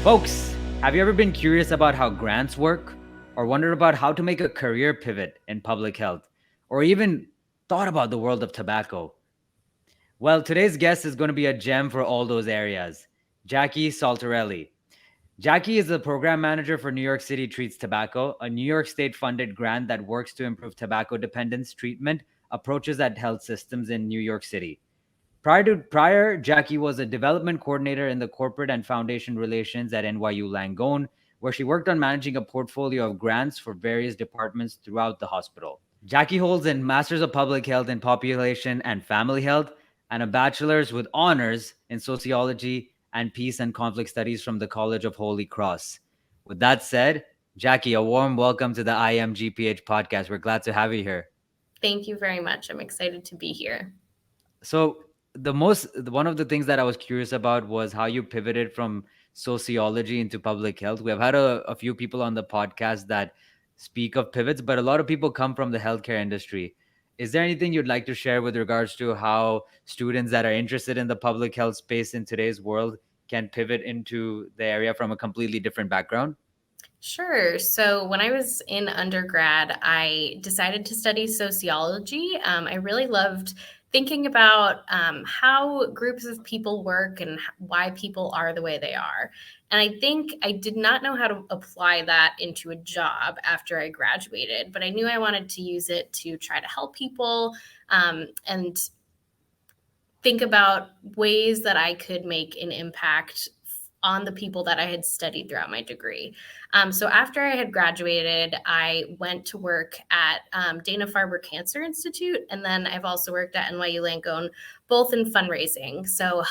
Folks, have you ever been curious about how grants work? Or wondered about how to make a career pivot in public health? Or even thought about the world of tobacco? Well, today's guest is going to be a gem for all those areas, Jackie Saltarelli. Jackie is the program manager for New York City Treats Tobacco, a New York state funded grant that works to improve tobacco dependence treatment approaches at health systems in New York City. Prior, Jackie was a development coordinator in the corporate and foundation relations at NYU Langone, where she worked on managing a portfolio of grants for various departments throughout the hospital. Jackie holds a Master's of Public Health in Population and Family Health and a bachelor's with honors in Sociology and Peace and Conflict Studies from the College of Holy Cross. With that said, Jackie, a warm welcome to the IMGPH podcast. We're glad to have you here. Thank you very much. I'm excited to be here. So, one of the things that I was curious about was how you pivoted from sociology into public health. We have had a few people on the podcast that speak of pivots, but a lot of people come from the healthcare industry. Is there anything you'd like to share with regards to how students that are interested in the public health space in today's world can pivot into the area from a completely different background? Sure. So when I was in undergrad, I decided to study sociology. I really loved thinking about how groups of people work and why people are the way they are. And I think I did not know how to apply that into a job after I graduated, but I knew I wanted to use it to try to help people and think about ways that I could make an impact on the people that I had studied throughout my degree. So after I had graduated, I went to work at Dana-Farber Cancer Institute, and then I've also worked at NYU Langone, both in fundraising, so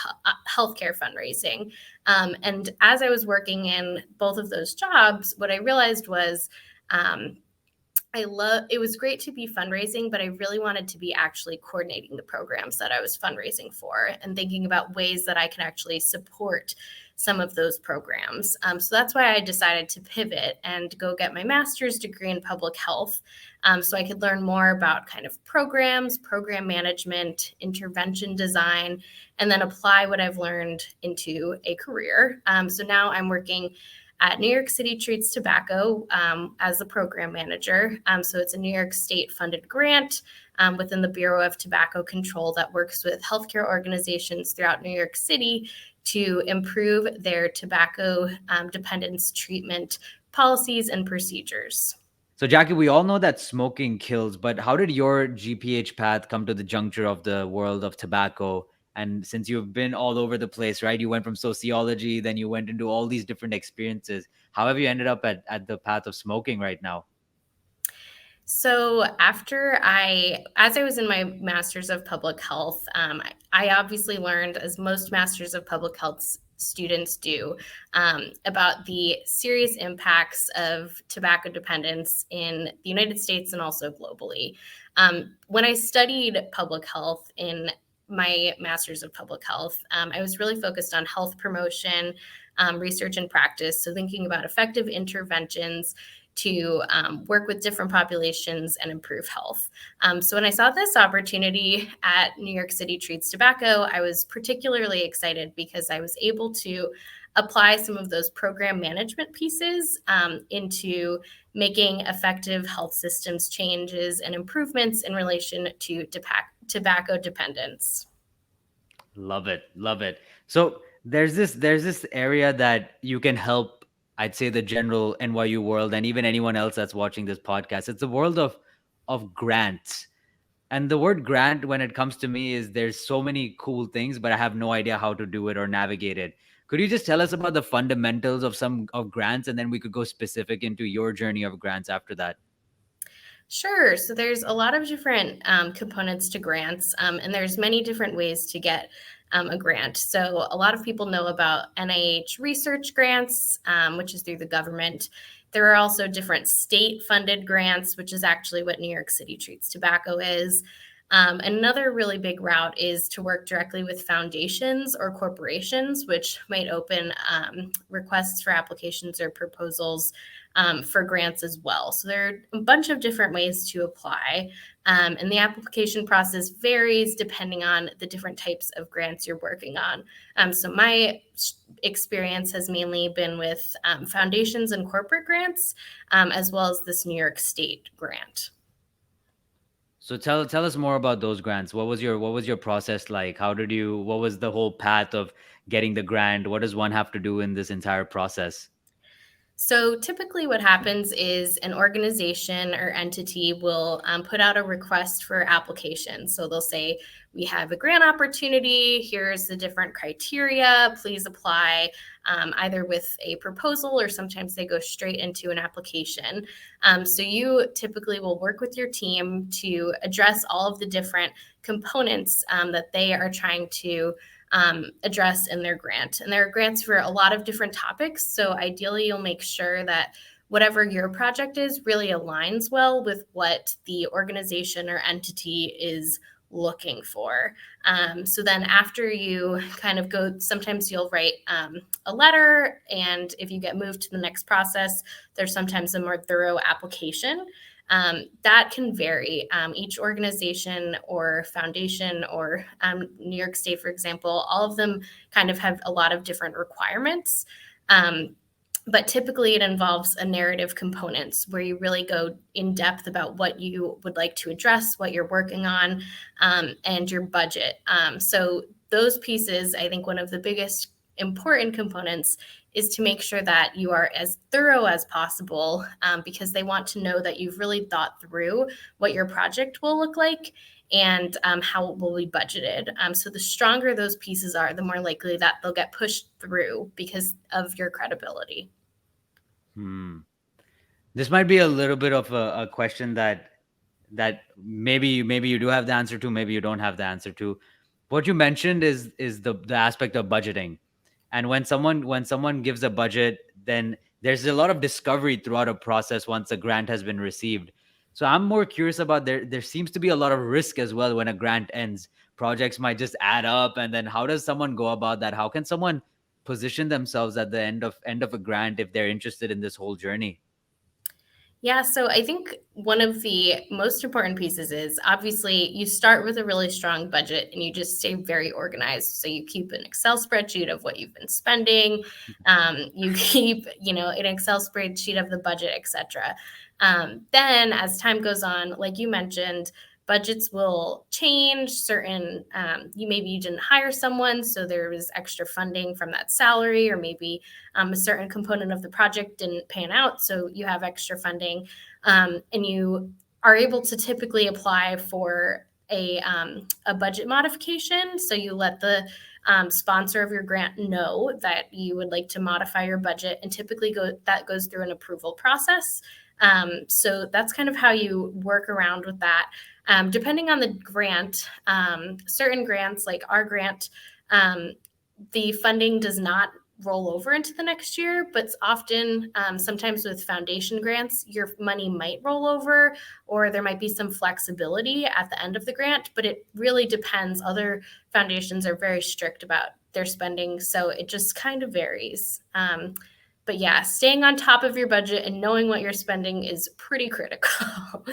healthcare fundraising. And as I was working in both of those jobs, what I realized was it was great to be fundraising, but I really wanted to be actually coordinating the programs that I was fundraising for and thinking about ways that I could actually support some of those programs. So that's why I decided to pivot and go get my master's degree in public health so I could learn more about kind of programs, program management, intervention design, and then apply what I've learned into a career. So now I'm working at New York City Treats Tobacco as the program manager. So it's a New York State funded grant within the Bureau of Tobacco Control that works with healthcare organizations throughout New York City to improve their tobacco dependence treatment policies and procedures. So, Jackie, we all know that smoking kills, but how did your GPH path come to the juncture of the world of tobacco? And since you've been all over the place, right? You went from sociology, then you went into all these different experiences. How have you ended up at the path of smoking right now? So as I was in my Master's of Public Health, I obviously learned, as most Masters of Public Health students do, about the serious impacts of tobacco dependence in the United States and also globally. When I studied public health in my Master's of Public Health, I was really focused on health promotion, research and practice. So thinking about effective interventions to work with different populations and improve health. So when I saw this opportunity at New York City Treats Tobacco, I was particularly excited because I was able to apply some of those program management pieces into making effective health systems changes and improvements in relation to tobacco dependence. Love it. Love it. So there's this area that you can help, I'd say, the general NYU world and even anyone else that's watching this podcast. It's the world of grants. And the word grant, when it comes to me, is there's so many cool things, but I have no idea how to do it or navigate it. Could you just tell us about the fundamentals of some of grants, and then we could go specific into your journey of grants after that? Sure. So there's a lot of different components to grants, and there's many different ways to get a grant. So a lot of people know about NIH research grants, which is through the government. There are also different state-funded grants, which is actually what New York City Treats Tobacco is. Another really big route is to work directly with foundations or corporations, which might open requests for applications or proposals for grants as well. So there are a bunch of different ways to apply. And the application process varies depending on the different types of grants you're working on. So my experience has mainly been with foundations and corporate grants, as well as this New York State grant. So tell us more about those grants. What was your process like? What was the whole path of getting the grant? What does one have to do in this entire process? So typically, what happens is an organization or entity will put out a request for application. So they'll say, we have a grant opportunity. Here's the different criteria. Please apply either with a proposal, or sometimes they go straight into an application. So you typically will work with your team to address all of the different components that they are trying to address in their grant. And there are grants for a lot of different topics. So ideally, you'll make sure that whatever your project is really aligns well with what the organization or entity is looking for. So then after you kind of go, sometimes you'll write a letter, and if you get moved to the next process, there's sometimes a more thorough application. That can vary. Each organization or foundation or New York State, for example, all of them kind of have a lot of different requirements. But typically it involves a narrative components where you really go in depth about what you would like to address, what you're working on, and your budget. So those pieces, I think one of the biggest important components is to make sure that you are as thorough as possible, because they want to know that you've really thought through what your project will look like and how it will be budgeted. So the stronger those pieces are, the more likely that they'll get pushed through because of your credibility. This might be a little bit of a question that maybe you do have the answer to, maybe you don't have the answer to. What you mentioned is the aspect of budgeting. And when someone gives a budget, then there's a lot of discovery throughout a process once a grant has been received. So I'm more curious about, there seems to be a lot of risk as well when a grant ends. Projects might just add up, and then how does someone go about that? How can someone position themselves at the end of a grant if they're interested in this whole journey? Yeah, so I think one of the most important pieces is obviously you start with a really strong budget and you just stay very organized. So you keep an Excel spreadsheet of what you've been spending. You keep, an Excel spreadsheet of the budget, etc. Then as time goes on, like you mentioned, budgets will change. Maybe you didn't hire someone, so there was extra funding from that salary, or maybe a certain component of the project didn't pan out, so you have extra funding, and you are able to typically apply for a budget modification. So you let the sponsor of your grant know that you would like to modify your budget, and typically that goes through an approval process. So that's kind of how you work around with that. Depending on the grant, certain grants like our grant, the funding does not roll over into the next year, but often, sometimes with foundation grants, your money might roll over, or there might be some flexibility at the end of the grant, but it really depends. Other foundations are very strict about their spending, so it just kind of varies. But yeah, staying on top of your budget and knowing what you're spending is pretty critical.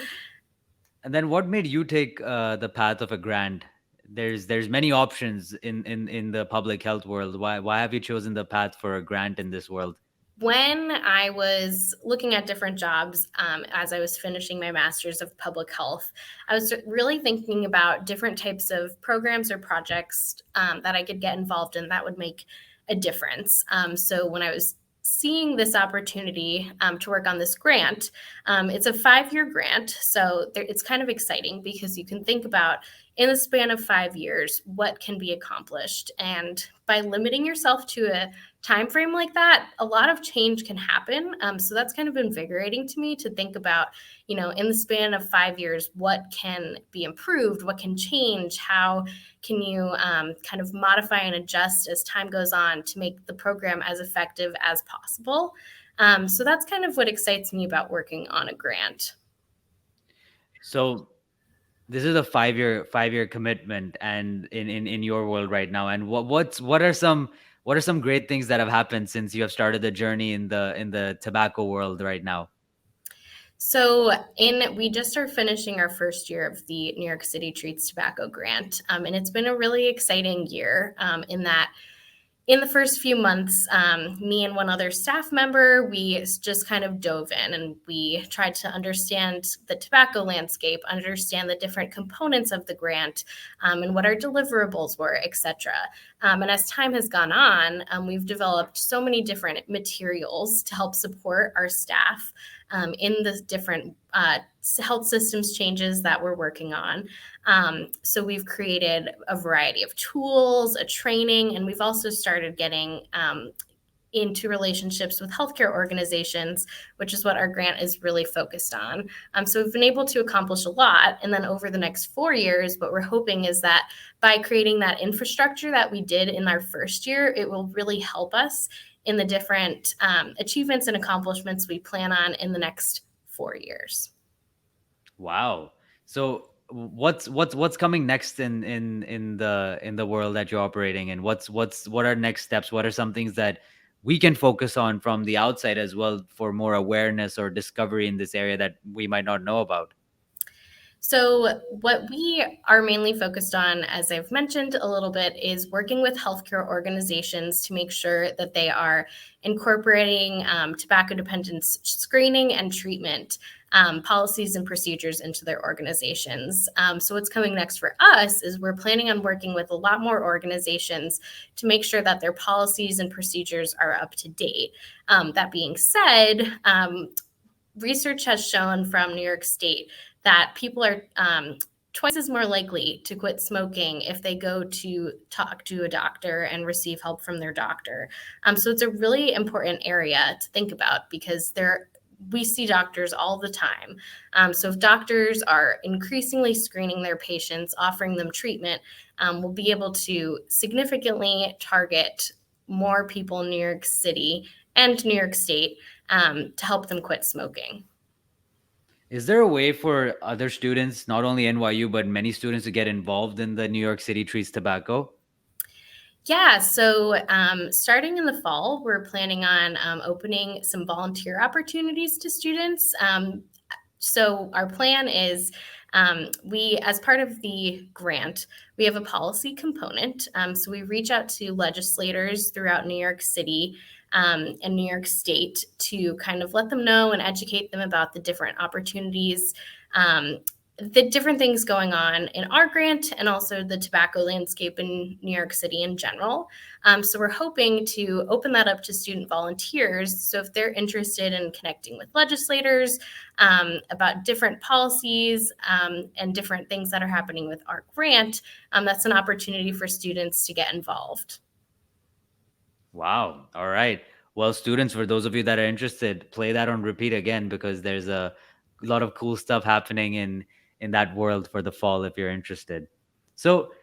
And then what made you take the path of a grant? There's many options in the public health world. Why have you chosen the path for a grant in this world? When I was looking at different jobs, as I was finishing my master's of public health, I was really thinking about different types of programs or projects that I could get involved in that would make a difference. So when I was seeing this opportunity to work on this grant, it's a 5-year grant. So it's kind of exciting because you can think about, in the span of 5 years, what can be accomplished. And by limiting yourself to a time frame like that, a lot of change can happen. So that's kind of invigorating to me to think about, in the span of 5 years, what can be improved, what can change, how can you kind of modify and adjust as time goes on to make the program as effective as possible. So that's kind of what excites me about working on a grant. So this is a 5-year commitment, and in your world right now, and what are some great things that have happened since you have started the journey in the tobacco world right now? So, in we just are finishing our first year of the New York City Treats Tobacco grant, and it's been a really exciting year in that in the first few months, me and one other staff member, we just kind of dove in and we tried to understand the tobacco landscape, understand the different components of the grant, and what our deliverables were, etc. And as time has gone on, we've developed so many different materials to help support our staff in the different health systems changes that we're working on. So we've created a variety of tools, a training, and we've also started getting into relationships with healthcare organizations, which is what our grant is really focused on. So we've been able to accomplish a lot. And then over the next 4 years, what we're hoping is that by creating that infrastructure that we did in our first year, it will really help us in the different achievements and accomplishments we plan on in the next 4 years. Wow. So what's coming next in the world that you're operating in? What are next steps? What are some things that we can focus on from the outside as well for more awareness or discovery in this area that we might not know about? So, what we are mainly focused on, as I've mentioned a little bit, is working with healthcare organizations to make sure that they are incorporating tobacco dependence screening and treatment policies and procedures into their organizations. So, what's coming next for us is we're planning on working with a lot more organizations to make sure that their policies and procedures are up to date. That being said, research has shown from New York State that people are twice as more likely to quit smoking if they go to talk to a doctor and receive help from their doctor. So it's a really important area to think about because we see doctors all the time. So if doctors are increasingly screening their patients, offering them treatment, we'll be able to significantly target more people in New York City and New York State to help them quit smoking. Is there a way for other students, not only NYU, but many students to get involved in the New York City Treats Tobacco? Yeah, so starting in the fall, we're planning on opening some volunteer opportunities to students. So our plan is as part of the grant, we have a policy component. So we reach out to legislators throughout New York City and New York State to kind of let them know and educate them about the different opportunities, the different things going on in our grant and also the tobacco landscape in New York City in general. So we're hoping to open that up to student volunteers. So if they're interested in connecting with legislators about different policies and different things that are happening with our grant, that's an opportunity for students to get involved. Wow. All right. Well, students, for those of you that are interested, play that on repeat again because there's a lot of cool stuff happening in that world for the fall if you're interested. So,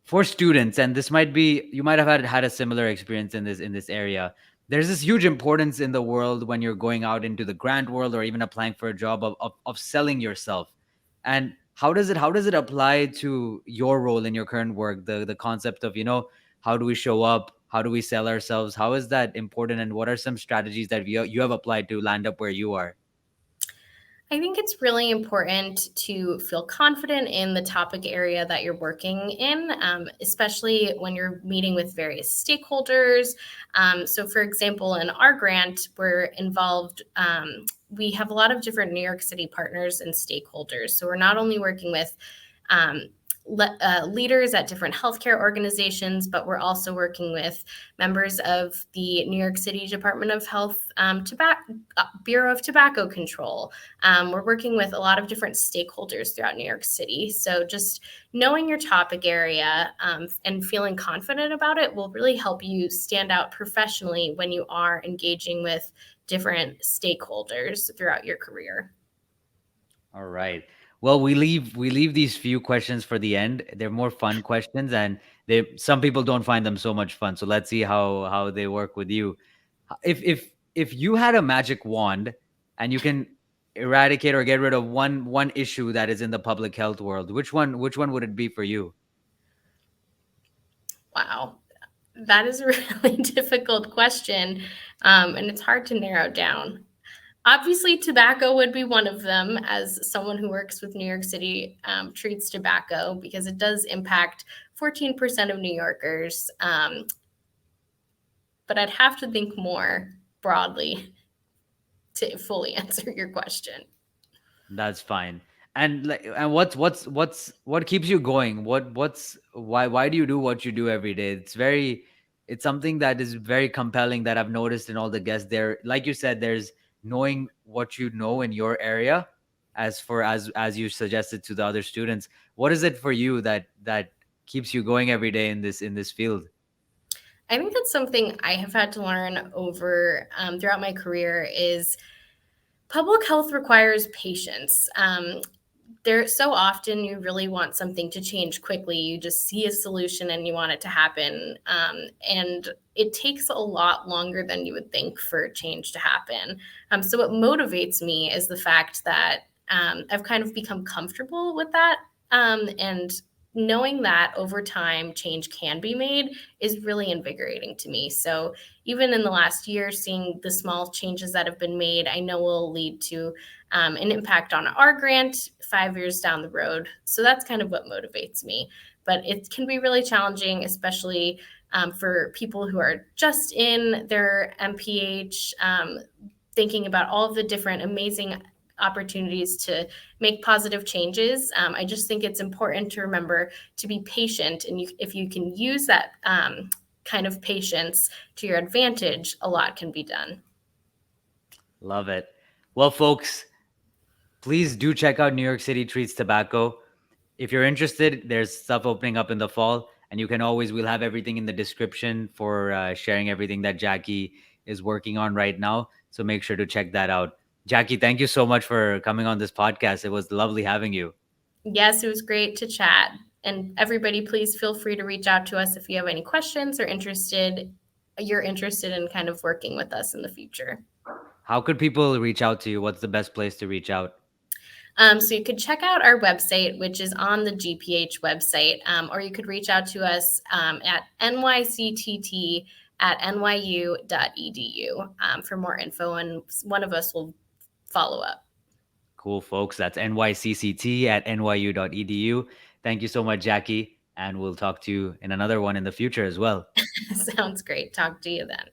for students, and this might be you might have had a similar experience in this area. There's this huge importance in the world when you're going out into the grant world or even applying for a job of selling yourself. And how does it apply to your role in your current work? The concept of, how do we show up? How do we sell ourselves? How is that important? And what are some strategies that you have applied to land up where you are? I think it's really important to feel confident in the topic area that you're working in, especially when you're meeting with various stakeholders. So, for example, in our grant, we're involved. We have a lot of different New York City partners and stakeholders. So, we're not only working with um, leaders at different healthcare organizations, but we're also working with members of the New York City Department of Health Bureau of Tobacco Control. We're working with a lot of different stakeholders throughout New York City. So just knowing your topic area and feeling confident about it will really help you stand out professionally when you are engaging with different stakeholders throughout your career. All right. Well, we leave these few questions for the end. They're more fun questions, and some people don't find them so much fun. So let's see how they work with you. If you had a magic wand and you can eradicate or get rid of one issue that is in the public health world, which one would it be for you? Wow. That is a really difficult question, and it's hard to narrow down. Obviously, tobacco would be one of them, as someone who works with New York City Treats Tobacco, because it does impact 14% of New Yorkers. But I'd have to think more broadly to fully answer your question. That's fine. And like, and what keeps you going? Why do you do what you do every day? It's something that is very compelling that I've noticed in all the guests there. Like you said, there's knowing what you know in your area, as you suggested to the other students. What is it for you that keeps you going every day in this field? I think that's something I have had to learn over throughout my career is public health requires patience. There so often you really want something to change quickly. You just see a solution and you want it to happen. And it takes a lot longer than you would think for change to happen. So what motivates me is the fact that I've kind of become comfortable with that. And knowing that over time change can be made is really invigorating to me. So even in the last year, seeing the small changes that have been made, I know will lead to an impact on our grant 5 years down the road. So that's kind of what motivates me. But it can be really challenging, especially for people who are just in their MPH, thinking about all of the different amazing opportunities to make positive changes. I just think it's important to remember to be patient. And if you can use that kind of patience to your advantage, a lot can be done. Love it. Well, folks, please do check out New York City Treats Tobacco. If you're interested, there's stuff opening up in the fall, and you can always, we'll have everything in the description for sharing everything that Jackie is working on right now. So make sure to check that out. Jackie, thank you so much for coming on this podcast. It was lovely having you. Yes, it was great to chat. And everybody, please feel free to reach out to us if you have any questions or you're interested in kind of working with us in the future. How could people reach out to you? What's the best place to reach out? So you could check out our website, which is on the GPH website, or you could reach out to us at nyctt@nyu.edu for more info, and one of us will follow up. Cool, folks. That's nycct@nyu.edu. Thank you so much, Jackie. And we'll talk to you in another one in the future as well. Sounds great. Talk to you then.